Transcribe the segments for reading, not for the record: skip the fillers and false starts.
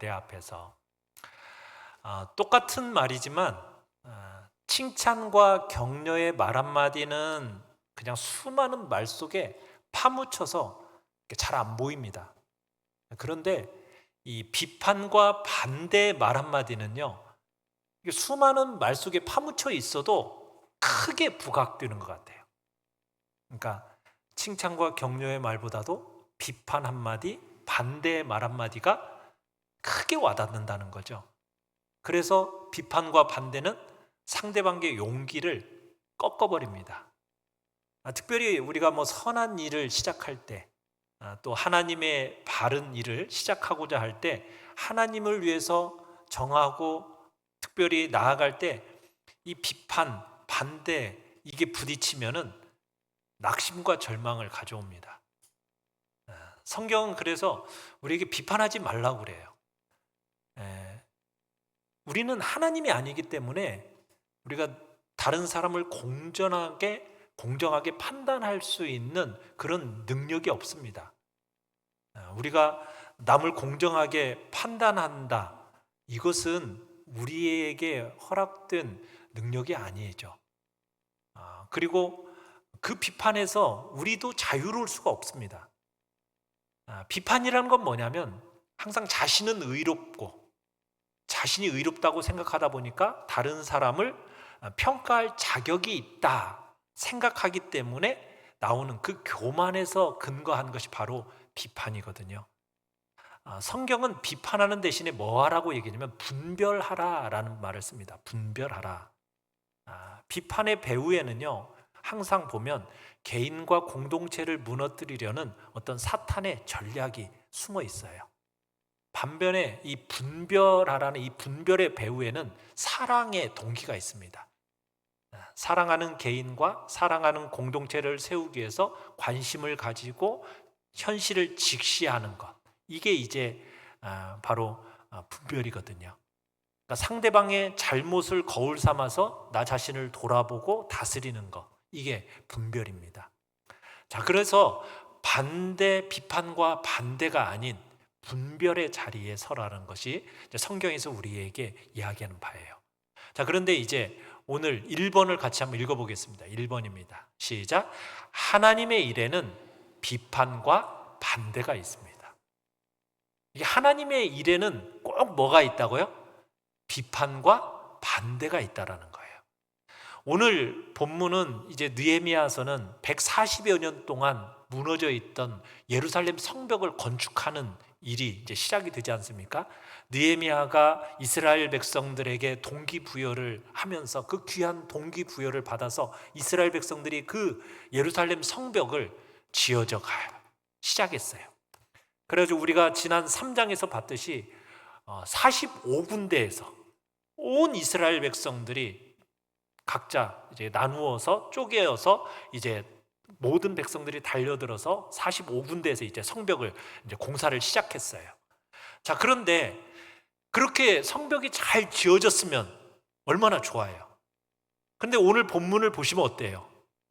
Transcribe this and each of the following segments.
내 앞에서. 똑같은 말이지만 칭찬과 격려의 말 한마디는 그냥 수많은 말 속에 파묻혀서 잘 안 보입니다. 그런데 이 비판과 반대의 말 한마디는요, 이게 수많은 말 속에 파묻혀 있어도 크게 부각되는 것 같아요. 그러니까 칭찬과 격려의 말보다도 비판 한마디, 반대의 말 한마디가 크게 와닿는다는 거죠. 그래서 비판과 반대는 상대방의 용기를 꺾어버립니다. 특별히 우리가 선한 일을 시작할 때, 또 하나님의 바른 일을 시작하고자 할 때, 하나님을 위해서 정하고 특별히 나아갈 때 이 비판, 반대 이게 부딪히면은 낙심과 절망을 가져옵니다. 성경은 그래서 우리에게 비판하지 말라고 그래요. 우리는 하나님이 아니기 때문에 우리가 다른 사람을 공정하게 판단할 수 있는 그런 능력이 없습니다. 우리가 남을 공정하게 판단한다, 이것은 우리에게 허락된 능력이 아니죠. 그리고 그 비판에서 우리도 자유로울 수가 없습니다. 비판이라는 건 뭐냐면 항상 자신은 의롭고 자신이 의롭다고 생각하다 보니까 다른 사람을 평가할 자격이 있다 생각하기 때문에 나오는 그 교만에서 근거한 것이 바로 비판이거든요. 성경은 비판하는 대신에 뭐 하라고 얘기하냐면 분별하라라는 말을 씁니다. 분별하라. 비판의 배후에는요, 항상 보면 개인과 공동체를 무너뜨리려는 어떤 사탄의 전략이 숨어 있어요. 반면에 이 분별하라는 이 분별의 배후에는 사랑의 동기가 있습니다. 사랑하는 개인과 사랑하는 공동체를 세우기 위해서 관심을 가지고 현실을 직시하는 것, 이게 이제 바로 분별이거든요. 그러니까 상대방의 잘못을 거울 삼아서 나 자신을 돌아보고 다스리는 것, 이게 분별입니다. 자, 그래서 비판과 반대가 아닌 분별의 자리에 서라는 것이 성경에서 우리에게 이야기하는 바예요. 자, 그런데 이제 오늘 1번을 같이 한번 읽어보겠습니다. 1번입니다. 시작. 하나님의 일에는 비판과 반대가 있습니다. 이게 하나님의 일에는 꼭 뭐가 있다고요? 비판과 반대가 있다라는 거예요. 오늘 본문은 이제 느헤미야서는 140여 년 동안 무너져 있던 예루살렘 성벽을 건축하는 일이 이제 시작이 되지 않습니까? 느헤미야가 이스라엘 백성들에게 동기부여를 하면서 그 귀한 동기부여를 받아서 이스라엘 백성들이 그 예루살렘 성벽을 지어져 시작했어요. 그래서 우리가 지난 3장에서 봤듯이 45군데에서 온 이스라엘 백성들이 각자 이제 나누어서 쪼개어서 이제 모든 백성들이 달려들어서 45군데에서 이제 성벽을 이제 공사를 시작했어요. 자, 그런데 그렇게 성벽이 잘 지어졌으면 얼마나 좋아요. 그런데 오늘 본문을 보시면 어때요?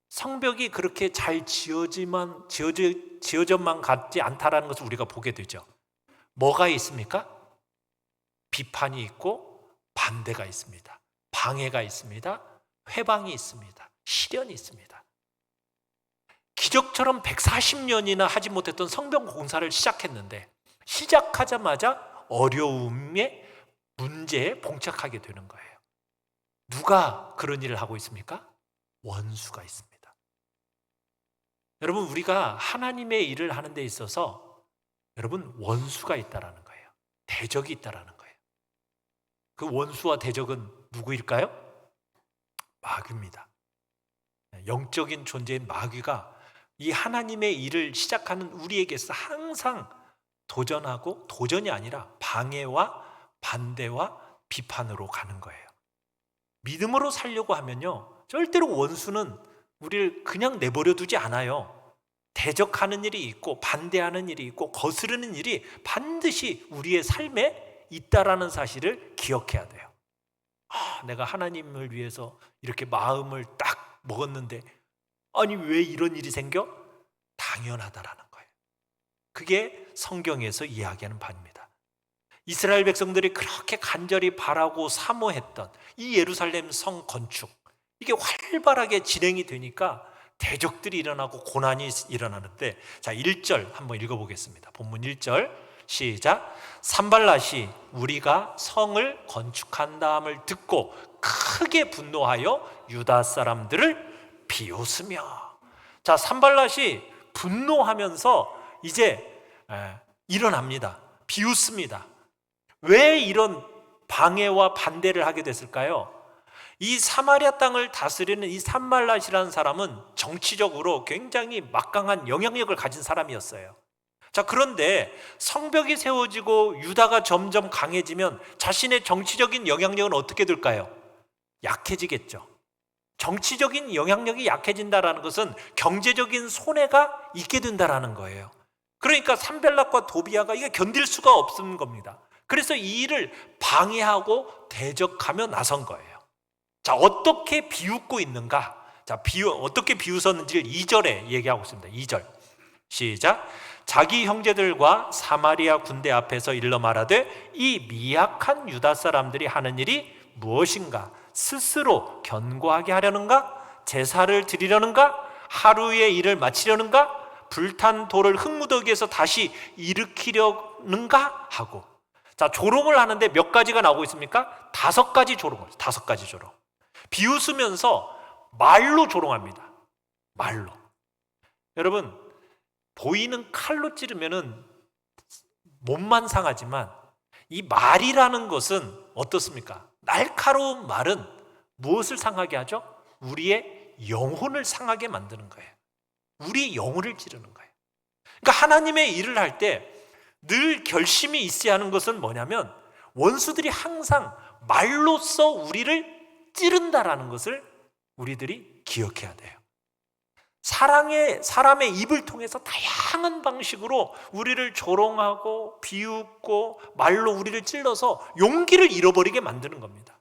성벽이 그렇게 잘 지어져만 같지 않다라는 것을 우리가 보게 되죠. 뭐가 있습니까? 비판이 있고 반대가 있습니다. 방해가 있습니다. 회방이 있습니다. 시련이 있습니다. 기적처럼 140년이나 하지 못했던 성벽 공사를 시작했는데 시작하자마자 어려움의 문제에 봉착하게 되는 거예요. 누가 그런 일을 하고 있습니까? 원수가 있습니다. 여러분, 우리가 하나님의 일을 하는 데 있어서 여러분 원수가 있다라는 거예요. 대적이 있다라는 거예요. 그 원수와 대적은 누구일까요? 마귀입니다. 영적인 존재인 마귀가 이 하나님의 일을 시작하는 우리에게서 항상 도전하고, 도전이 아니라 방해와 반대와 비판으로 가는 거예요. 믿음으로 살려고 하면요, 절대로 원수는 우리를 그냥 내버려 두지 않아요. 대적하는 일이 있고 반대하는 일이 있고 거스르는 일이 반드시 우리의 삶에 있다라는 사실을 기억해야 돼요. 내가 하나님을 위해서 이렇게 마음을 딱 먹었는데 아니 왜 이런 일이 생겨? 당연하다라는 거예요. 그게 성경에서 이야기하는 바입니다. 이스라엘 백성들이 그렇게 간절히 바라고 사모했던 이 예루살렘 성 건축, 이게 활발하게 진행이 되니까 대적들이 일어나고 고난이 일어나는데, 자 1절 한번 읽어보겠습니다. 본문 1절 시작. 산발랏이 우리가 성을 건축한다함을 듣고 크게 분노하여 유다 사람들을 비웃으며. 자, 산발랏이 분노하면서 이제 일어납니다. 비웃습니다. 왜 이런 방해와 반대를 하게 됐을까요? 이 사마리아 땅을 다스리는 이 산발랏이라는 사람은 정치적으로 굉장히 막강한 영향력을 가진 사람이었어요. 자, 그런데 성벽이 세워지고 유다가 점점 강해지면 자신의 정치적인 영향력은 어떻게 될까요? 약해지겠죠. 정치적인 영향력이 약해진다는 것은 경제적인 손해가 있게 된다는 거예요. 그러니까 산발랏과 도비아가 이게 견딜 수가 없는 겁니다. 그래서 이 일을 방해하고 대적하며 나선 거예요. 자, 어떻게 비웃고 있는가? 자, 어떻게 비웃었는지를 2절에 얘기하고 있습니다. 2절 시작. 자기 형제들과 사마리아 군대 앞에서 일러 말하되 이 미약한 유다 사람들이 하는 일이 무엇인가? 스스로 견고하게 하려는가? 제사를 드리려는가? 하루의 일을 마치려는가? 불탄 돌을 흙무더기에서 다시 일으키려는가? 하고. 자, 조롱을 하는데 몇 가지가 나오고 있습니까? 5가지 조롱을, 5가지 조롱. 비웃으면서 말로 조롱합니다. 말로. 여러분, 보이는 칼로 찌르면은 몸만 상하지만 이 말이라는 것은 어떻습니까? 날카로운 말은 무엇을 상하게 하죠? 우리의 영혼을 상하게 만드는 거예요. 우리의 영혼을 찌르는 거예요. 그러니까 하나님의 일을 할 때 늘 결심이 있어야 하는 것은 뭐냐면, 원수들이 항상 말로써 우리를 찌른다라는 것을 우리들이 기억해야 돼요. 사람의 입을 통해서 다양한 방식으로 우리를 조롱하고 비웃고 말로 우리를 찔러서 용기를 잃어버리게 만드는 겁니다.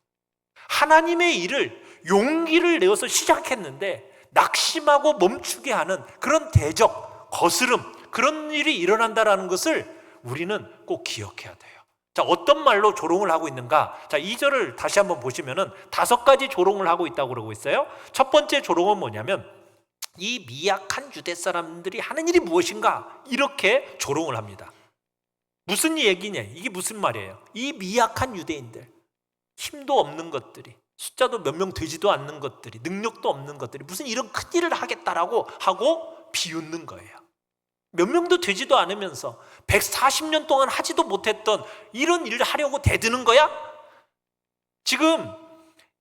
하나님의 일을 용기를 내어서 시작했는데 낙심하고 멈추게 하는 그런 대적, 거스름, 그런 일이 일어난다는 것을 우리는 꼭 기억해야 돼요. 자, 어떤 말로 조롱을 하고 있는가? 자, 2절을 다시 한번 보시면은 5가지 조롱을 하고 있다고 그러고 있어요. 첫 번째 조롱은 뭐냐면, 이 미약한 유대 사람들이 하는 일이 무엇인가? 이렇게 조롱을 합니다. 무슨 얘기냐? 이게 무슨 말이에요? 이 미약한 유대인들, 힘도 없는 것들이, 숫자도 몇 명 되지도 않는 것들이, 능력도 없는 것들이 무슨 이런 큰 일을 하겠다라고 하고 비웃는 거예요. 몇 명도 되지도 않으면서 140년 동안 하지도 못했던 이런 일을 하려고 대드는 거야? 지금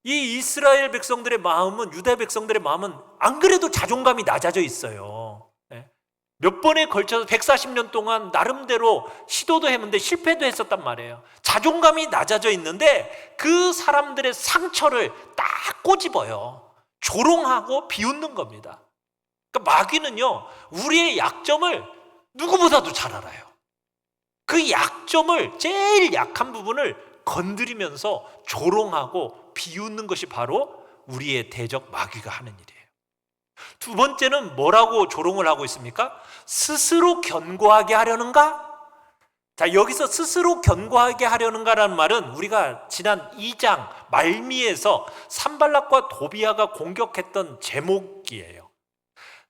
이 이스라엘 백성들의 마음은, 유다 백성들의 마음은 안 그래도 자존감이 낮아져 있어요. 몇 번에 걸쳐서 140년 동안 나름대로 시도도 했는데 실패도 했었단 말이에요. 자존감이 낮아져 있는데 그 사람들의 상처를 딱 꼬집어요. 조롱하고 비웃는 겁니다. 그러니까 마귀는요, 우리의 약점을 누구보다도 잘 알아요. 그 약점을, 제일 약한 부분을 건드리면서 조롱하고 비웃는 것이 바로 우리의 대적 마귀가 하는 일이에요. 두 번째는 뭐라고 조롱을 하고 있습니까? 스스로 견고하게 하려는가? 자, 여기서 스스로 견고하게 하려는가라는 말은 우리가 지난 2장 말미에서 산발랏과 도비아가 공격했던 제목이에요.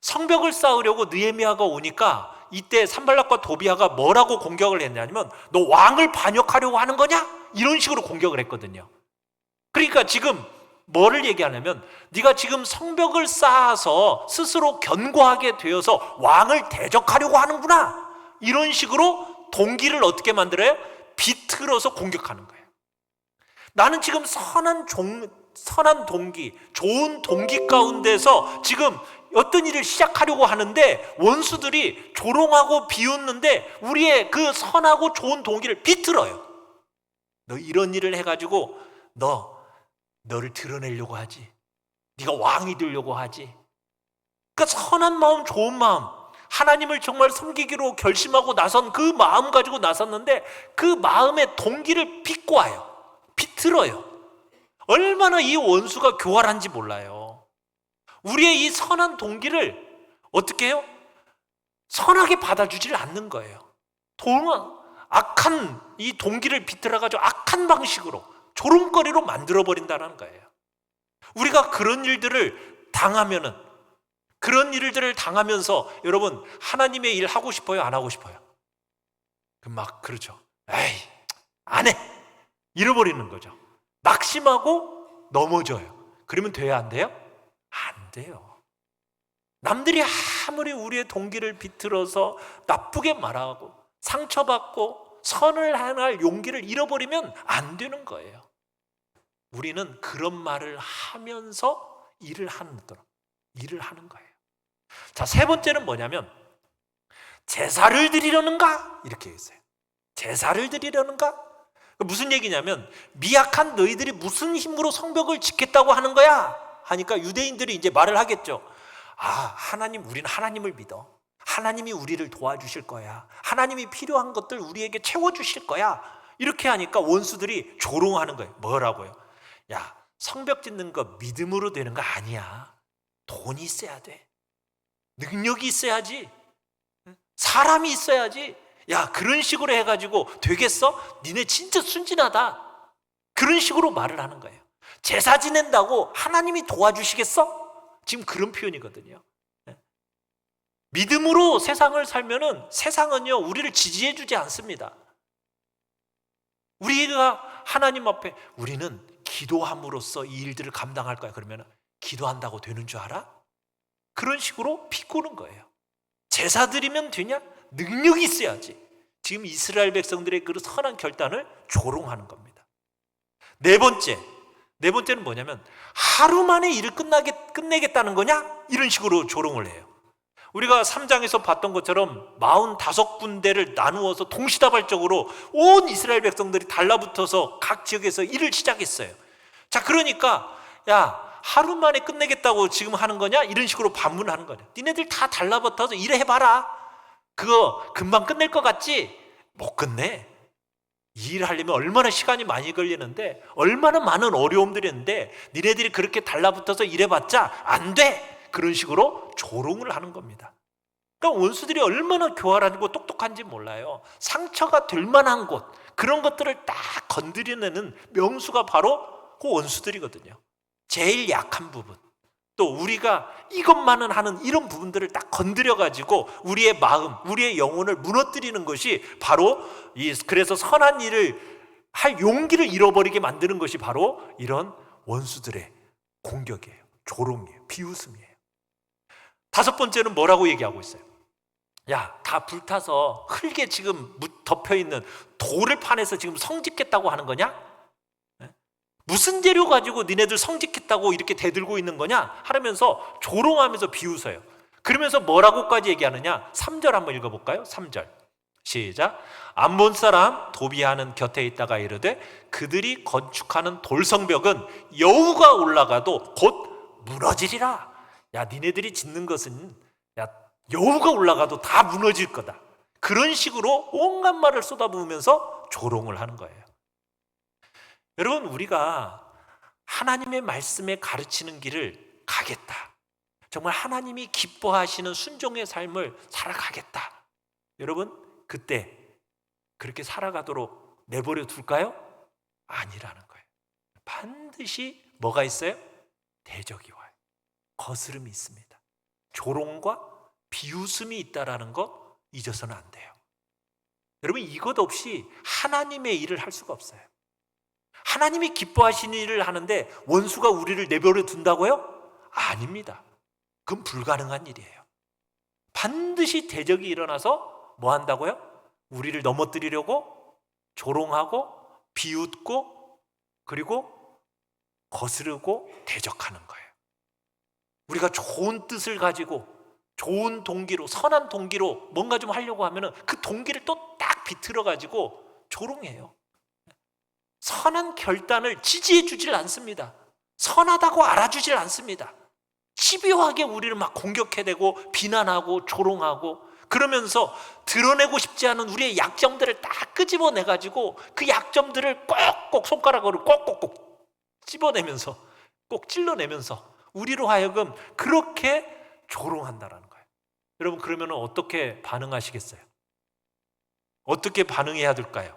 성벽을 쌓으려고 느헤미야가 오니까 이때 산발랏과 도비아가 뭐라고 공격을 했냐면, 너 왕을 반역하려고 하는 거냐? 이런 식으로 공격을 했거든요. 그러니까 지금 뭐를 얘기하냐면, 네가 지금 성벽을 쌓아서 스스로 견고하게 되어서 왕을 대적하려고 하는구나, 이런 식으로 동기를 어떻게 만들어요? 비틀어서 공격하는 거예요. 나는 지금 선한 동기, 좋은 동기 가운데서 지금 어떤 일을 시작하려고 하는데 원수들이 조롱하고 비웃는데 우리의 그 선하고 좋은 동기를 비틀어요. 너 이런 일을 해가지고 너를 드러내려고 하지, 네가 왕이 되려고 하지. 그러니까 선한 마음, 좋은 마음, 하나님을 정말 섬기기로 결심하고 나선 그 마음 가지고 나섰는데 그 마음의 동기를 비꼬아요. 비틀어요. 얼마나 이 원수가 교활한지 몰라요. 우리의 이 선한 동기를 어떻게 해요? 선하게 받아주질 않는 거예요. 악한 이 동기를 비틀어가지고 악한 방식으로 조롱거리로 만들어버린다는 거예요. 우리가 그런 일들을 당하면은, 그런 일들을 당하면서 여러분 하나님의 일 하고 싶어요? 안 하고 싶어요? 막 그러죠. 에이, 안 해! 잃어버리는 거죠. 낙심하고 넘어져요. 그러면 돼야 안 돼요? 안 돼요. 남들이 아무리 우리의 동기를 비틀어서 나쁘게 말하고 상처받고 선을 행할 용기를 잃어버리면 안 되는 거예요. 우리는 그런 말을 하면서 일을 하는 거예요. 자, 세 번째는 뭐냐면 제사를 드리려는가? 이렇게 했어요. 제사를 드리려는가? 무슨 얘기냐면 미약한 너희들이 무슨 힘으로 성벽을 짓겠다고 하는 거야? 하니까 유대인들이 이제 말을 하겠죠. 하나님, 우리는 하나님을 믿어. 하나님이 우리를 도와주실 거야. 하나님이 필요한 것들 우리에게 채워주실 거야. 이렇게 하니까 원수들이 조롱하는 거예요. 뭐라고요? 야, 성벽 짓는 거 믿음으로 되는 거 아니야. 돈이 있어야 돼. 능력이 있어야지. 사람이 있어야지. 야, 그런 식으로 해가지고 되겠어? 니네 진짜 순진하다. 그런 식으로 말을 하는 거예요. 제사 지낸다고 하나님이 도와주시겠어? 지금 그런 표현이거든요. 믿음으로 세상을 살면은 세상은요, 우리를 지지해 주지 않습니다. 우리가 하나님 앞에 우리는 기도함으로써 이 일들을 감당할 거야. 그러면 기도한다고 되는 줄 알아? 그런 식으로 비꼬는 거예요. 제사 드리면 되냐? 능력이 있어야지. 지금 이스라엘 백성들의 그 선한 결단을 조롱하는 겁니다. 네 번째는 뭐냐면 하루 만에 일을 끝내겠다는 거냐? 이런 식으로 조롱을 해요. 우리가 3장에서 봤던 것처럼 45군데를 나누어서 동시다발적으로 온 이스라엘 백성들이 달라붙어서 각 지역에서 일을 시작했어요. 자, 그러니까 야, 하루 만에 끝내겠다고 지금 하는 거냐? 이런 식으로 반문하는 거냐. 니네들 다 달라붙어서 일해봐라. 그거 금방 끝낼 것 같지? 못 끝내. 이 일을 하려면 얼마나 시간이 많이 걸리는데, 얼마나 많은 어려움들이 있는데 니네들이 그렇게 달라붙어서 일해봤자 안 돼. 그런 식으로 조롱을 하는 겁니다. 그러니까 원수들이 얼마나 교활하고 똑똑한지 몰라요. 상처가 될 만한 곳, 그런 것들을 딱 건드려내는 명수가 바로 그 원수들이거든요. 제일 약한 부분, 또 우리가 이것만은 하는 이런 부분들을 딱 건드려가지고 우리의 마음, 우리의 영혼을 무너뜨리는 것이 바로 그래서 선한 일을 할 용기를 잃어버리게 만드는 것이 바로 이런 원수들의 공격이에요. 조롱이에요. 비웃음이에요. 다섯 번째는 뭐라고 얘기하고 있어요? 야, 다 불타서 흙에 지금 덮여있는 돌을 파내서 지금 성짓겠다고 하는 거냐? 무슨 재료 가지고 니네들 성짓겠다고 이렇게 대들고 있는 거냐? 하면서 조롱하면서 비웃어요. 그러면서 뭐라고까지 얘기하느냐? 3절 한번 읽어볼까요? 3절 시작. 암몬 사람 도비아는 곁에 있다가 이르되 그들이 건축하는 돌성벽은 여우가 올라가도 곧 무너지리라. 야, 니네들이 짓는 것은 야, 여우가 올라가도 다 무너질 거다. 그런 식으로 온갖 말을 쏟아부으면서 조롱을 하는 거예요. 여러분, 우리가 하나님의 말씀에 가르치는 길을 가겠다, 정말 하나님이 기뻐하시는 순종의 삶을 살아가겠다, 여러분 그때 그렇게 살아가도록 내버려 둘까요? 아니라는 거예요. 반드시 뭐가 있어요? 대적이 와요. 거스름이 있습니다. 조롱과 비웃음이 있다라는 거 잊어서는 안 돼요. 여러분, 이것 없이 하나님의 일을 할 수가 없어요. 하나님이 기뻐하시는 일을 하는데 원수가 우리를 내버려 둔다고요? 아닙니다. 그건 불가능한 일이에요. 반드시 대적이 일어나서 뭐 한다고요? 우리를 넘어뜨리려고 조롱하고 비웃고 그리고 거스르고 대적하는 거예요. 우리가 좋은 뜻을 가지고 좋은 동기로, 선한 동기로 뭔가 좀 하려고 하면 그 동기를 또 딱 비틀어 가지고 조롱해요. 선한 결단을 지지해 주질 않습니다. 선하다고 알아주질 않습니다. 집요하게 우리를 막 공격해대고 비난하고 조롱하고 그러면서 드러내고 싶지 않은 우리의 약점들을 딱 끄집어내가지고 그 약점들을 꼭꼭 손가락으로 꼭꼭꼭 집어내면서 꼭 찔러내면서 우리로 하여금 그렇게 조롱한다라는 거예요. 여러분, 그러면 어떻게 반응하시겠어요? 어떻게 반응해야 될까요?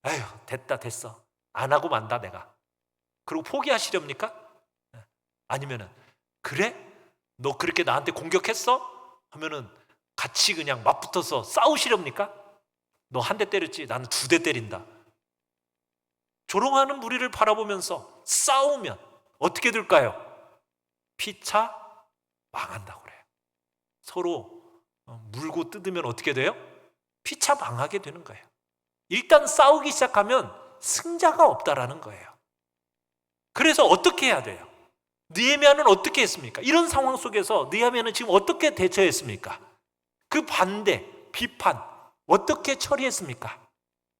아휴, 됐어. 안 하고 만다 내가. 그리고 포기하시렵니까? 아니면은 그래? 너 그렇게 나한테 공격했어? 하면은 같이 그냥 맞붙어서 싸우시렵니까? 너 한 대 때렸지, 나는 2대 때린다. 조롱하는 무리를 바라보면서 싸우면 어떻게 될까요? 피차 망한다고 그래요. 서로 물고 뜯으면 어떻게 돼요? 피차 망하게 되는 거예요. 일단 싸우기 시작하면 승자가 없다라는 거예요. 그래서 어떻게 해야 돼요? 느헤미야는 어떻게 했습니까? 이런 상황 속에서 느헤미야는 지금 어떻게 대처했습니까? 그 반대, 비판 어떻게 처리했습니까?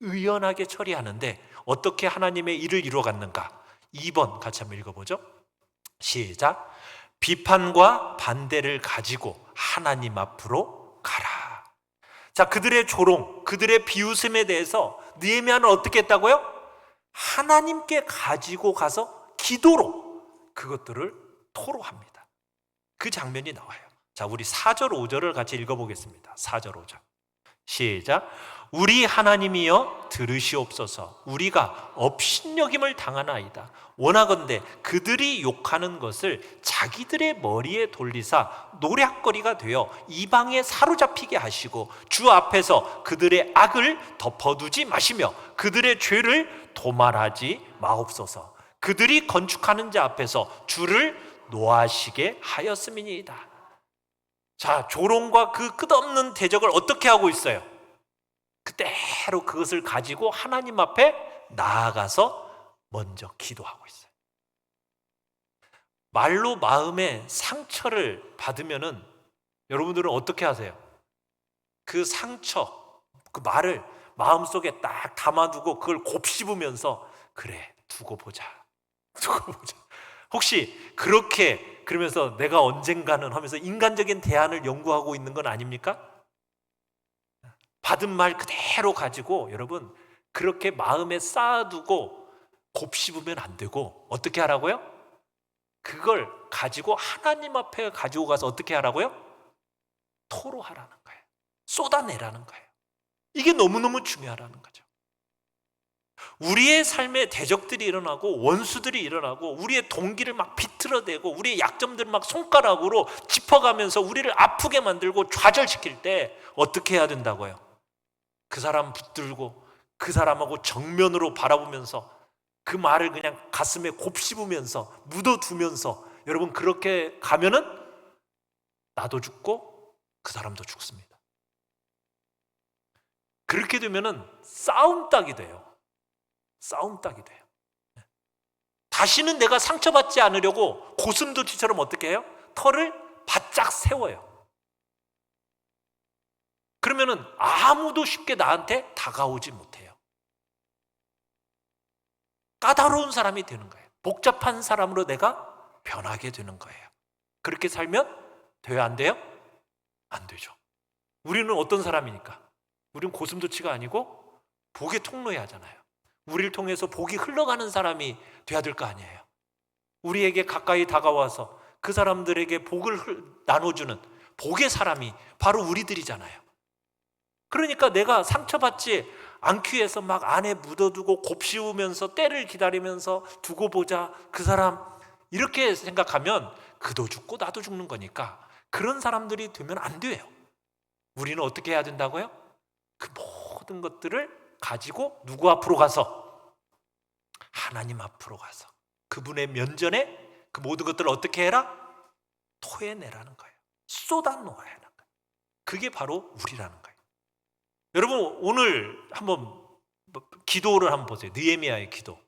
의연하게 처리하는데 어떻게 하나님의 일을 이루어갔는가? 2번 같이 한번 읽어보죠. 시작. 비판과 반대를 가지고 하나님 앞으로 가라. 자, 그들의 조롱, 그들의 비웃음에 대해서 느헤미야는 어떻게 했다고요? 하나님께 가지고 가서 기도로 그것들을 토로합니다. 그 장면이 나와요. 자, 우리 4절 5절을 같이 읽어보겠습니다. 4절 5절 시작. 우리 하나님이여 들으시옵소서. 우리가 업신여김을 당하나이다. 원하건대 그들이 욕하는 것을 자기들의 머리에 돌리사 노략거리가 되어 이방에 사로잡히게 하시고 주 앞에서 그들의 악을 덮어두지 마시며 그들의 죄를 도말하지 마옵소서. 그들이 건축하는 자 앞에서 주를 노하시게 하였음이니이다. 자, 조롱과 그 끝없는 대적을 어떻게 하고 있어요? 그대로 그것을 가지고 하나님 앞에 나아가서 먼저 기도하고 있어요. 말로 마음에 상처를 받으면은 여러분들은 어떻게 하세요? 그 상처, 그 말을 마음속에 딱 담아두고 그걸 곱씹으면서 그래, 두고 보자. 혹시 그렇게 그러면서 내가 언젠가는 하면서 인간적인 대안을 연구하고 있는 건 아닙니까? 받은 말 그대로 가지고 여러분 그렇게 마음에 쌓아두고 곱씹으면 안 되고 어떻게 하라고요? 그걸 가지고 하나님 앞에 가지고 가서 어떻게 하라고요? 토로하라는 거예요. 쏟아내라는 거예요. 이게 너무너무 중요하다는 거죠. 우리의 삶에 대적들이 일어나고 원수들이 일어나고 우리의 동기를 막 비틀어대고 우리의 약점들을 막 손가락으로 짚어가면서 우리를 아프게 만들고 좌절시킬 때 어떻게 해야 된다고요? 그 사람 붙들고 그 사람하고 정면으로 바라보면서 그 말을 그냥 가슴에 곱씹으면서 묻어두면서 여러분 그렇게 가면은 나도 죽고 그 사람도 죽습니다. 그렇게 되면은 싸움닭이 돼요. 싸움닭이 돼요. 다시는 내가 상처받지 않으려고 고슴도치처럼 어떻게 해요? 털을 바짝 세워요. 그러면은 아무도 쉽게 나한테 다가오지 못해요. 까다로운 사람이 되는 거예요. 복잡한 사람으로 내가 변하게 되는 거예요. 그렇게 살면 돼요? 안 돼요? 안 되죠. 우리는 어떤 사람이니까? 우리는 고슴도치가 아니고 복의 통로에 하잖아요. 우리를 통해서 복이 흘러가는 사람이 돼야 될 거 아니에요. 우리에게 가까이 다가와서 그 사람들에게 복을 나눠주는 복의 사람이 바로 우리들이잖아요. 그러니까 내가 상처받지 않기 위해서 막 안에 묻어두고 곱씹으면서 때를 기다리면서 두고 보자 그 사람 이렇게 생각하면 그도 죽고 나도 죽는 거니까 그런 사람들이 되면 안 돼요. 우리는 어떻게 해야 된다고요? 그 모든 것들을 가지고 누구 앞으로 가서? 하나님 앞으로 가서 그분의 면전에 그 모든 것들을 어떻게 해라? 토해내라는 거예요. 쏟아놓아야 하는 거예요. 그게 바로 우리라는 거예요. 여러분 오늘 한번 기도를 한번 보세요. 느헤미야의 기도.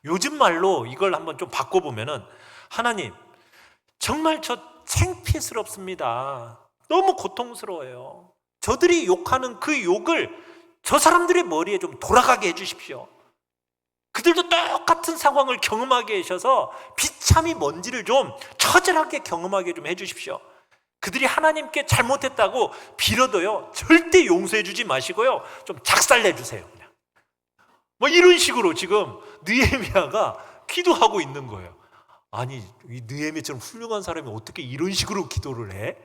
요즘 말로 이걸 한번 좀 바꿔보면은 하나님 정말 저 창피스럽습니다. 너무 고통스러워요. 저들이 욕하는 그 욕을 저 사람들의 머리에 좀 돌아가게 해주십시오. 그들도 똑같은 상황을 경험하게 하셔서 비참이 뭔지를 좀 처절하게 경험하게 좀 해주십시오. 그들이 하나님께 잘못했다고 빌어도요 절대 용서해 주지 마시고요 좀 작살내 주세요. 그냥 뭐 이런 식으로 지금 느헤미야가 기도하고 있는 거예요. 아니 이 느헤미야처럼 훌륭한 사람이 어떻게 이런 식으로 기도를 해?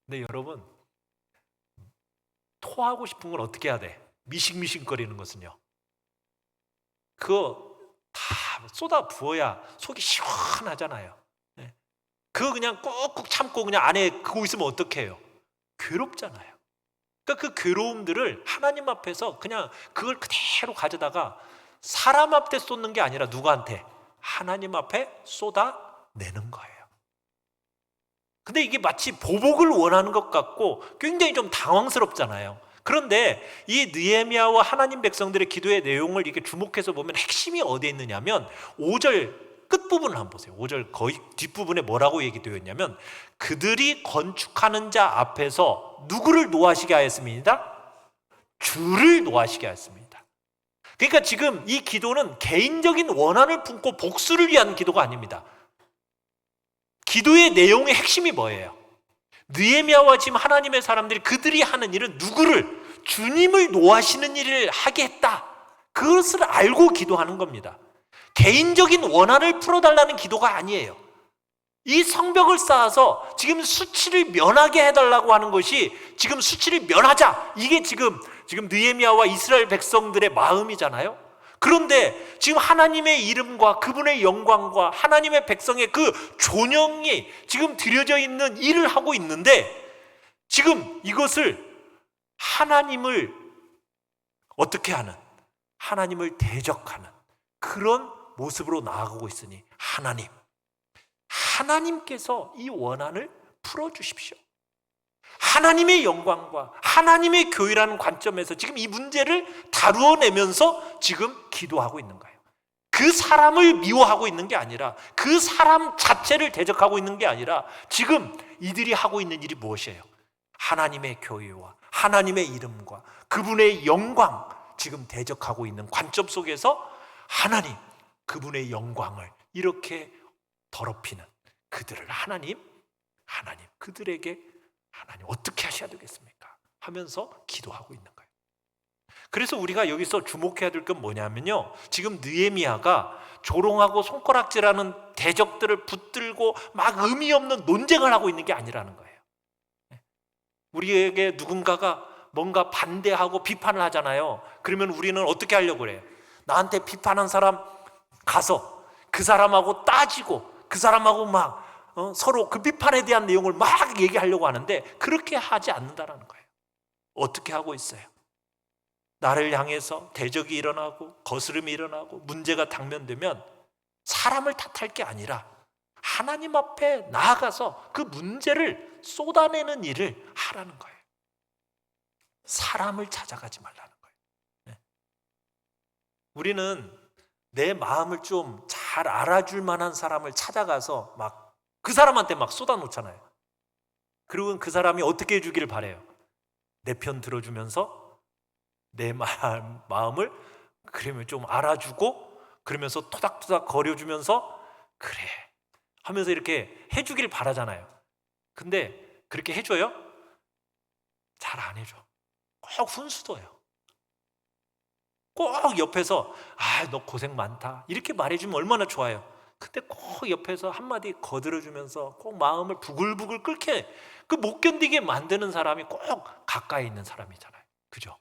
근데 여러분 토하고 싶은 건 어떻게 해야 돼? 미식미식거리는 것은요. 그거 다 쏟아 부어야 속이 시원하잖아요. 네. 그거 그냥 꾹꾹 참고 그냥 안에 그거 있으면 어떡해요? 괴롭잖아요. 그러니까 그 괴로움들을 하나님 앞에서 그냥 그걸 그대로 가져다가 사람 앞에 쏟는 게 아니라 누구한테? 하나님 앞에 쏟아내는 거예요. 근데 이게 마치 보복을 원하는 것 같고 굉장히 좀 당황스럽잖아요. 그런데 이 느헤미야와 하나님 백성들의 기도의 내용을 이렇게 주목해서 보면 핵심이 어디에 있느냐면 5절 끝부분을 한번 보세요. 5절 거의 뒷부분에 뭐라고 얘기되어 있냐면 그들이 건축하는 자 앞에서 누구를 노하시게 하였습니다? 주를 노하시게 하였습니다. 그러니까 지금 이 기도는 개인적인 원한을 품고 복수를 위한 기도가 아닙니다. 기도의 내용의 핵심이 뭐예요? 느헤미야와 지금 하나님의 사람들이 그들이 하는 일은 누구를? 주님을 노하시는 일을 하게 했다. 그것을 알고 기도하는 겁니다. 개인적인 원한을 풀어달라는 기도가 아니에요. 이 성벽을 쌓아서 지금 수치를 면하게 해달라고 하는 것이 지금 수치를 면하자. 이게 지금 느헤미야와 이스라엘 백성들의 마음이잖아요. 그런데 지금 하나님의 이름과 그분의 영광과 하나님의 백성의 그 존영이 지금 드려져 있는 일을 하고 있는데 지금 이것을 하나님을 어떻게 하는, 하나님을 대적하는 그런 모습으로 나아가고 있으니 하나님께서 이 원한을 풀어주십시오. 하나님의 영광과 하나님의 교회라는 관점에서 지금 이 문제를 다루어내면서 지금 기도하고 있는 거예요. 그 사람을 미워하고 있는 게 아니라 그 사람 자체를 대적하고 있는 게 아니라 지금 이들이 하고 있는 일이 무엇이에요? 하나님의 교회와 하나님의 이름과 그분의 영광 지금 대적하고 있는 관점 속에서 하나님 그분의 영광을 이렇게 더럽히는 그들을 하나님 그들에게 하나님 어떻게 하셔야 되겠습니까? 하면서 기도하고 있는 거예요. 그래서 우리가 여기서 주목해야 될 건 뭐냐면요, 지금 느헤미야가 조롱하고 손가락질하는 대적들을 붙들고 막 의미 없는 논쟁을 하고 있는 게 아니라는 거예요. 우리에게 누군가가 뭔가 반대하고 비판을 하잖아요. 그러면 우리는 어떻게 하려고 그래요? 나한테 비판한 사람 가서 그 사람하고 따지고 그 사람하고 막 서로 그 비판에 대한 내용을 막 얘기하려고 하는데 그렇게 하지 않는다는 거예요. 어떻게 하고 있어요? 나를 향해서 대적이 일어나고 거스름이 일어나고 문제가 당면되면 사람을 탓할 게 아니라 하나님 앞에 나아가서 그 문제를 쏟아내는 일을 하라는 거예요. 사람을 찾아가지 말라는 거예요. 네. 우리는 내 마음을 좀 잘 알아줄 만한 사람을 찾아가서 막 그 사람한테 막 쏟아놓잖아요. 그리고 그 사람이 어떻게 해주기를 바래요? 내 편 들어주면서 내 마음을 그러면 좀 알아주고 그러면서 토닥토닥 거려주면서 그래 하면서 이렇게 해주기를 바라잖아요. 근데 그렇게 해줘요? 잘 안 해줘. 꼭 훈수둬요. 꼭 옆에서 너 고생 많다 이렇게 말해주면 얼마나 좋아요. 근데 꼭 옆에서 한마디 거들어주면서 꼭 마음을 부글부글 끓게 못 견디게 만드는 사람이 꼭 가까이 있는 사람이잖아요. 그죠?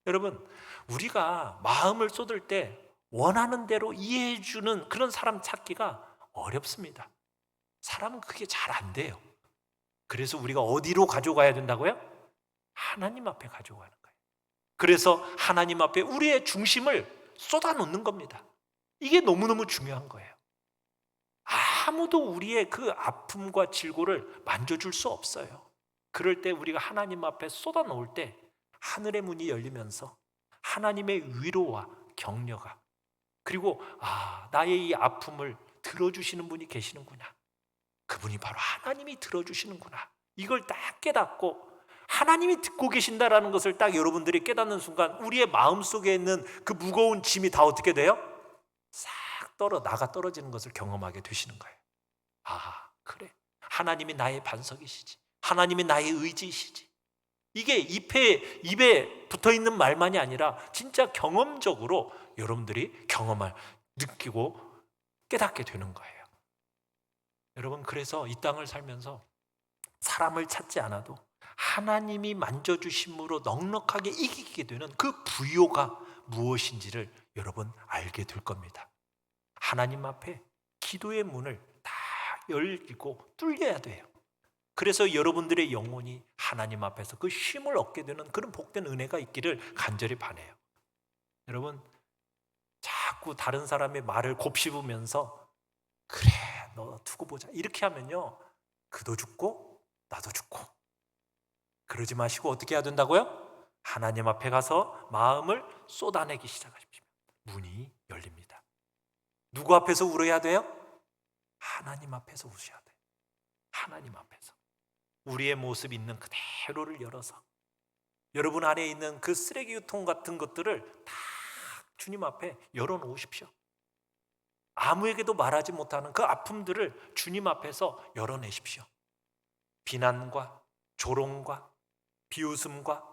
여러분, 우리가 마음을 쏟을 때 원하는 대로 이해해주는 그런 사람 찾기가 어렵습니다. 사람은 그게 잘 안 돼요. 그래서 우리가 어디로 가져가야 된다고요? 하나님 앞에 가져가는 거예요. 그래서 하나님 앞에 우리의 중심을 쏟아놓는 겁니다. 이게 너무너무 중요한 거예요. 아무도 우리의 그 아픔과 질고를 만져줄 수 없어요. 그럴 때 우리가 하나님 앞에 쏟아놓을 때 하늘의 문이 열리면서 하나님의 위로와 격려가 그리고 나의 이 아픔을 들어주시는 분이 계시는구나. 그분이 바로 하나님이 들어주시는구나. 이걸 딱 깨닫고 하나님이 듣고 계신다라는 것을 딱 여러분들이 깨닫는 순간 우리의 마음속에 있는 그 무거운 짐이 다 어떻게 돼요? 싹 나가 떨어지는 것을 경험하게 되시는 거예요. 그래. 하나님이 나의 반석이시지. 하나님이 나의 의지이시지. 이게 입에 붙어있는 말만이 아니라 진짜 경험적으로 여러분들이 느끼고 깨닫게 되는 거예요. 여러분, 그래서 이 땅을 살면서 사람을 찾지 않아도 하나님이 만져주심으로 넉넉하게 이기게 되는 그 부요가 무엇인지를 여러분 알게 될 겁니다. 하나님 앞에 기도의 문을 다 열고 뚫려야 돼요. 그래서 여러분들의 영혼이 하나님 앞에서 그 쉼을 얻게 되는 그런 복된 은혜가 있기를 간절히 바라요. 여러분, 자꾸 다른 사람의 말을 곱씹으면서 그래 너 두고 보자 이렇게 하면요, 그도 죽고 나도 죽고. 그러지 마시고 어떻게 해야 된다고요? 하나님 앞에 가서 마음을 쏟아내기 시작하십시오. 문이 열립니다. 누구 앞에서 울어야 돼요? 하나님 앞에서 우셔야 돼요. 하나님 앞에서 우리의 모습 있는 그대로를 열어서 여러분 안에 있는 그 쓰레기통 같은 것들을 다 주님 앞에 열어놓으십시오. 아무에게도 말하지 못하는 그 아픔들을 주님 앞에서 열어내십시오. 비난과 조롱과 비웃음과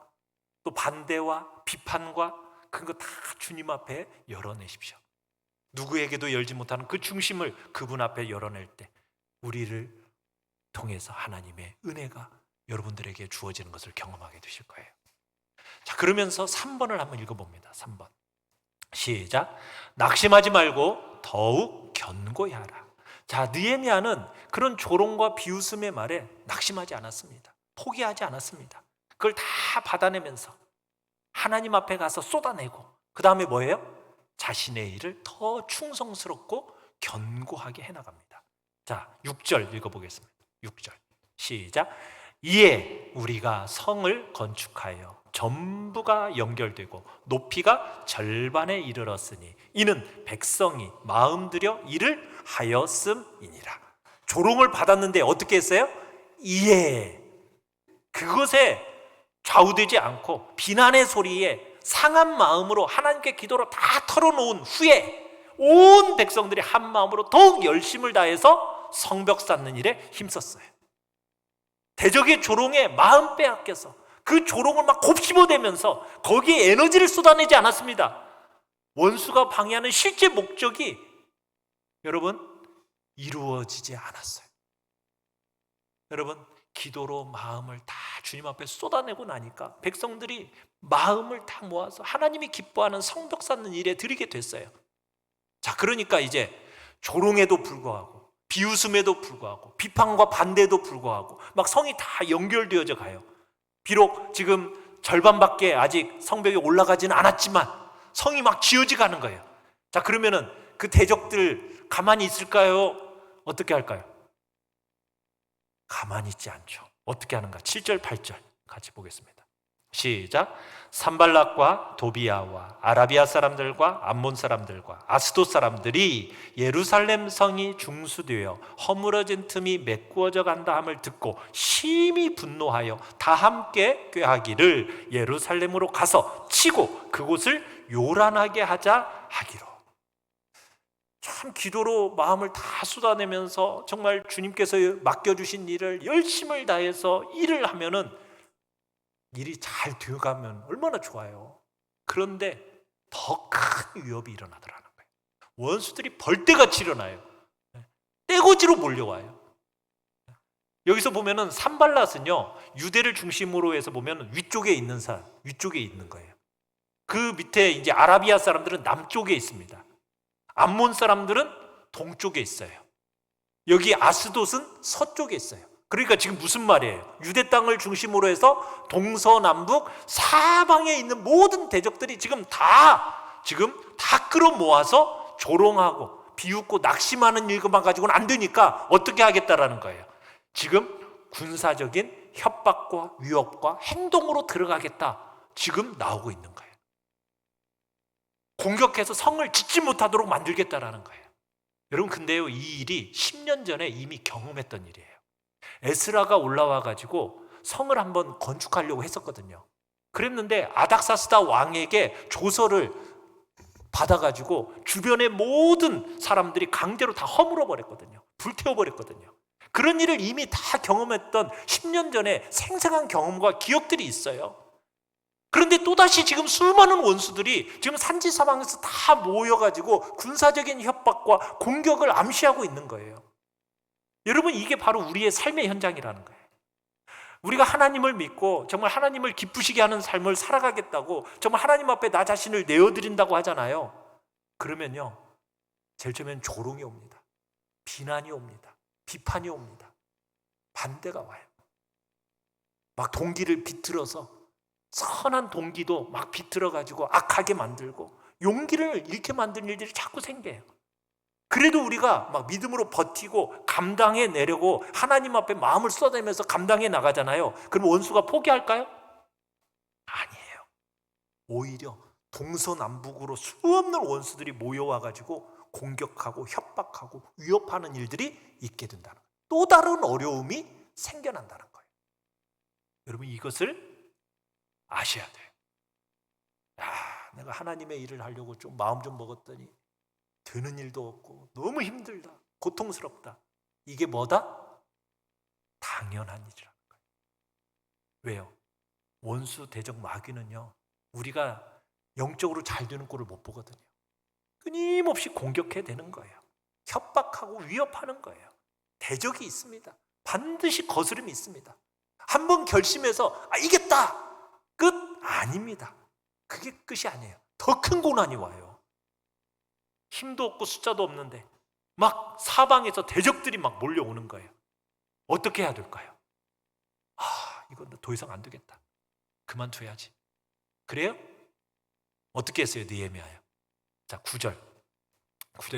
또 반대와 비판과 그런 거 다 주님 앞에 열어내십시오. 누구에게도 열지 못하는 그 중심을 그분 앞에 열어낼 때 우리를 통해서 하나님의 은혜가 여러분들에게 주어지는 것을 경험하게 되실 거예요. 자, 그러면서 3번을 한번 읽어봅니다. 3번 시작. 낙심하지 말고 더욱 견고히 하라. 자, 느헤미야는 그런 조롱과 비웃음의 말에 낙심하지 않았습니다. 포기하지 않았습니다. 그걸 다 받아내면서 하나님 앞에 가서 쏟아내고 그 다음에 뭐예요? 자신의 일을 더 충성스럽고 견고하게 해나갑니다. 자, 6절 읽어보겠습니다. 6절 시작. 이에 우리가 성을 건축하여 전부가 연결되고 높이가 절반에 이르렀으니 이는 백성이 마음 들여 일을 하였음이니라. 조롱을 받았는데 어떻게 했어요? 이에 그것에 좌우되지 않고 비난의 소리에 상한 마음으로 하나님께 기도로 다 털어놓은 후에 온 백성들이 한 마음으로 더욱 열심을 다해서 성벽 쌓는 일에 힘썼어요. 대적의 조롱에 마음 빼앗겨서 그 조롱을 막 곱씹어대면서 거기에 에너지를 쏟아내지 않았습니다. 원수가 방해하는 실제 목적이 여러분 이루어지지 않았어요. 여러분, 기도로 마음을 다 주님 앞에 쏟아내고 나니까 백성들이 마음을 다 모아서 하나님이 기뻐하는 성벽 쌓는 일에 들이게 됐어요. 자, 그러니까 이제 조롱에도 불구하고 비웃음에도 불구하고 비판과 반대에도 불구하고 막 성이 다 연결되어져 가요. 비록 지금 절반밖에 아직 성벽에 올라가지는 않았지만 성이 막 지어져 가는 거예요. 자, 그러면은 그 대적들 가만히 있을까요? 어떻게 할까요? 가만히 있지 않죠. 어떻게 하는가? 7절 8절 같이 보겠습니다. 시작. 산발락과 도비아와 아라비아 사람들과 암몬 사람들과 아스돗 사람들이 예루살렘 성이 중수되어 허물어진 틈이 메꾸어져 간다 함을 듣고 심히 분노하여 다 함께 꾀하기를 예루살렘으로 가서 치고 그곳을 요란하게 하자 하기로. 참 기도로 마음을 다 쏟아내면서 정말 주님께서 맡겨주신 일을 열심을 다해서 일을 하면은 일이 잘 되어가면 얼마나 좋아요. 그런데 더 큰 위협이 일어나더라는 거예요. 원수들이 벌떼같이 일어나요. 떼거지로 몰려와요. 여기서 보면은 산발랏은요, 유대를 중심으로 해서 보면 위쪽에 있는 사람, 위쪽에 있는 거예요. 그 밑에 이제 아라비아 사람들은 남쪽에 있습니다. 암몬 사람들은 동쪽에 있어요. 여기 아스돗은 서쪽에 있어요. 그러니까 지금 무슨 말이에요? 유대 땅을 중심으로 해서 동서남북 사방에 있는 모든 대적들이 지금 다 끌어모아서 조롱하고 비웃고 낙심하는 일만 가지고는 안 되니까 어떻게 하겠다라는 거예요. 지금 군사적인 협박과 위협과 행동으로 들어가겠다. 지금 나오고 있는 거예요. 공격해서 성을 짓지 못하도록 만들겠다라는 거예요. 여러분, 근데요, 이 일이 10년 전에 이미 경험했던 일이에요. 에스라가 올라와 가지고 성을 한번 건축하려고 했었거든요. 그랬는데 아닥사스다 왕에게 조서를 받아가지고 주변의 모든 사람들이 강제로 다 허물어 버렸거든요. 불태워 버렸거든요. 그런 일을 이미 다 경험했던 10년 전에 생생한 경험과 기억들이 있어요. 그런데 또다시 지금 수많은 원수들이 지금 산지 사방에서 다 모여가지고 군사적인 협박과 공격을 암시하고 있는 거예요. 여러분, 이게 바로 우리의 삶의 현장이라는 거예요. 우리가 하나님을 믿고 정말 하나님을 기쁘시게 하는 삶을 살아가겠다고 정말 하나님 앞에 나 자신을 내어드린다고 하잖아요. 그러면요, 제일 처음엔 조롱이 옵니다. 비난이 옵니다. 비판이 옵니다. 반대가 와요. 막 동기를 비틀어서, 선한 동기도 막 비틀어가지고 악하게 만들고 용기를 잃게 만드는 일들이 자꾸 생겨요. 그래도 우리가 막 믿음으로 버티고 감당해 내려고 하나님 앞에 마음을 쏟아내면서 감당해 나가잖아요. 그럼 원수가 포기할까요? 아니에요. 오히려 동서남북으로 수없는 원수들이 모여와가지고 공격하고 협박하고 위협하는 일들이 있게 된다는 거예요. 또 다른 어려움이 생겨난다는 거예요. 여러분, 이것을 아셔야 돼요. 내가 하나님의 일을 하려고 좀 마음 좀 먹었더니 되는 일도 없고 너무 힘들다, 고통스럽다. 이게 뭐다? 당연한 일이라는 거예요. 왜요? 원수 대적 마귀는요, 우리가 영적으로 잘 되는 꼴을 못 보거든요. 끊임없이 공격해야 되는 거예요. 협박하고 위협하는 거예요. 대적이 있습니다. 반드시 거스름이 있습니다. 한번 결심해서 이겼다! 끝? 아닙니다. 그게 끝이 아니에요. 더 큰 고난이 와요. 힘도 없고 숫자도 없는데 막 사방에서 대적들이 막 몰려오는 거예요. 어떻게 해야 될까요? 이건 더 이상 안 되겠다. 그만둬야지. 그래요? 어떻게 했어요? 느헤미야요. 자, 9절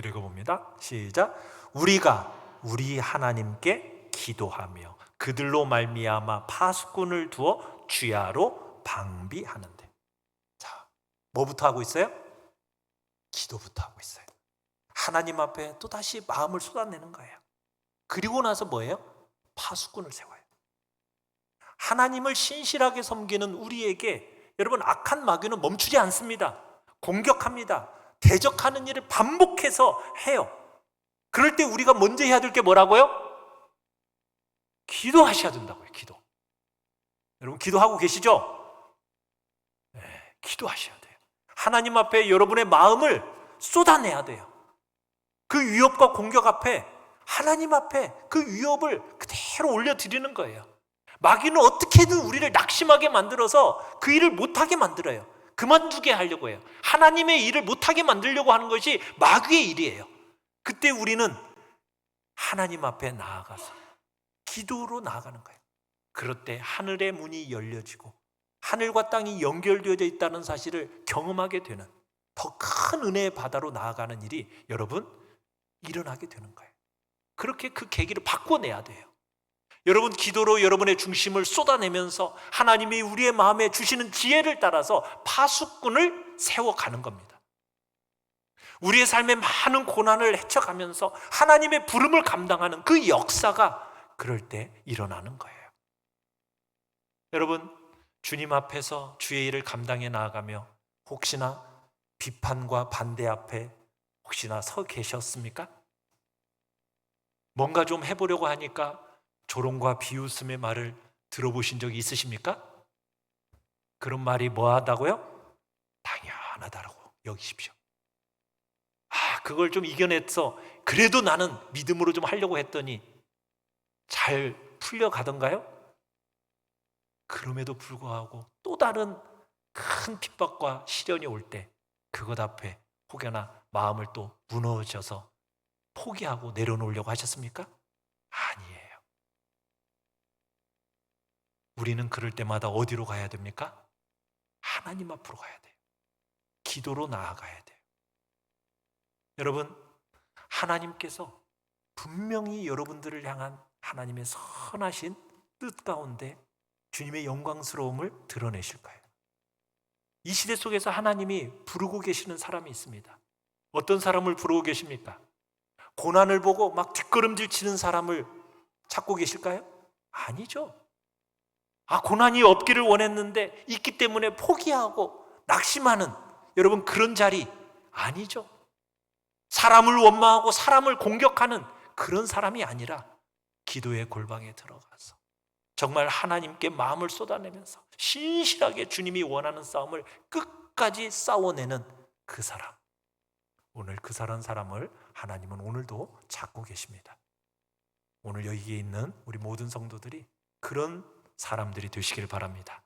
읽어봅니다. 시작. 우리가 우리 하나님께 기도하며 그들로 말미암아 파수꾼을 두어 주야로 방비하는데. 자, 뭐부터 하고 있어요? 기도부터 하고 있어요. 하나님 앞에 또다시 마음을 쏟아내는 거예요. 그리고 나서 뭐예요? 파수꾼을 세워요. 하나님을 신실하게 섬기는 우리에게 여러분, 악한 마귀는 멈추지 않습니다. 공격합니다. 대적하는 일을 반복해서 해요. 그럴 때 우리가 먼저 해야 될 게 뭐라고요? 기도하셔야 된다고요. 기도. 여러분, 기도하고 계시죠? 네, 기도하셔야 돼요. 하나님 앞에 여러분의 마음을 쏟아내야 돼요. 그 위협과 공격 앞에, 하나님 앞에 그 위협을 그대로 올려드리는 거예요. 마귀는 어떻게든 우리를 낙심하게 만들어서 그 일을 못하게 만들어요. 그만두게 하려고 해요. 하나님의 일을 못하게 만들려고 하는 것이 마귀의 일이에요. 그때 우리는 하나님 앞에 나아가서 기도로 나아가는 거예요. 그럴 때 하늘의 문이 열려지고 하늘과 땅이 연결되어져 있다는 사실을 경험하게 되는 더 큰 은혜의 바다로 나아가는 일이 여러분 일어나게 되는 거예요. 그렇게 그 계기를 바꿔내야 돼요. 여러분, 기도로 여러분의 중심을 쏟아내면서 하나님이 우리의 마음에 주시는 지혜를 따라서 파수꾼을 세워가는 겁니다. 우리의 삶에 많은 고난을 헤쳐가면서 하나님의 부름을 감당하는 그 역사가 그럴 때 일어나는 거예요. 여러분, 주님 앞에서 주의 일을 감당해 나아가며 혹시나 비판과 반대 앞에 혹시나 서 계셨습니까? 뭔가 좀 해보려고 하니까 조롱과 비웃음의 말을 들어보신 적이 있으십니까? 그런 말이 뭐하다고요? 당연하다라고 여기십시오. 그걸 좀 이겨내서 그래도 나는 믿음으로 좀 하려고 했더니 잘 풀려가던가요? 그럼에도 불구하고 또 다른 큰 핍박과 시련이 올 때 그것 앞에 혹여나 마음을 또 무너져서 포기하고 내려놓으려고 하셨습니까? 아니에요. 우리는 그럴 때마다 어디로 가야 됩니까? 하나님 앞으로 가야 돼요. 기도로 나아가야 돼요. 여러분, 하나님께서 분명히 여러분들을 향한 하나님의 선하신 뜻 가운데 주님의 영광스러움을 드러내실 거예요. 이 시대 속에서 하나님이 부르고 계시는 사람이 있습니다. 어떤 사람을 부르고 계십니까? 고난을 보고 막 뒷걸음질 치는 사람을 찾고 계실까요? 아니죠. 고난이 없기를 원했는데 있기 때문에 포기하고 낙심하는 여러분, 그런 자리 아니죠. 사람을 원망하고 사람을 공격하는 그런 사람이 아니라 기도의 골방에 들어가서 정말 하나님께 마음을 쏟아내면서 신실하게 주님이 원하는 싸움을 끝까지 싸워내는 그 사람. 오늘 그 사람을 하나님은 오늘도 찾고 계십니다. 오늘 여기에 있는 우리 모든 성도들이 그런 사람들이 되시길 바랍니다.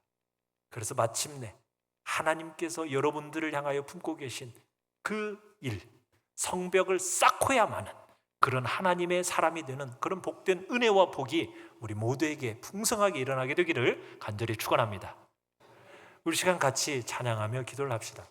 그래서 마침내 하나님께서 여러분들을 향하여 품고 계신 그 일, 성벽을 쌓고야 마는 그런 하나님의 사람이 되는 그런 복된 은혜와 복이 우리 모두에게 풍성하게 일어나게 되기를 간절히 축원합니다. 우리 시간 같이 찬양하며 기도를 합시다.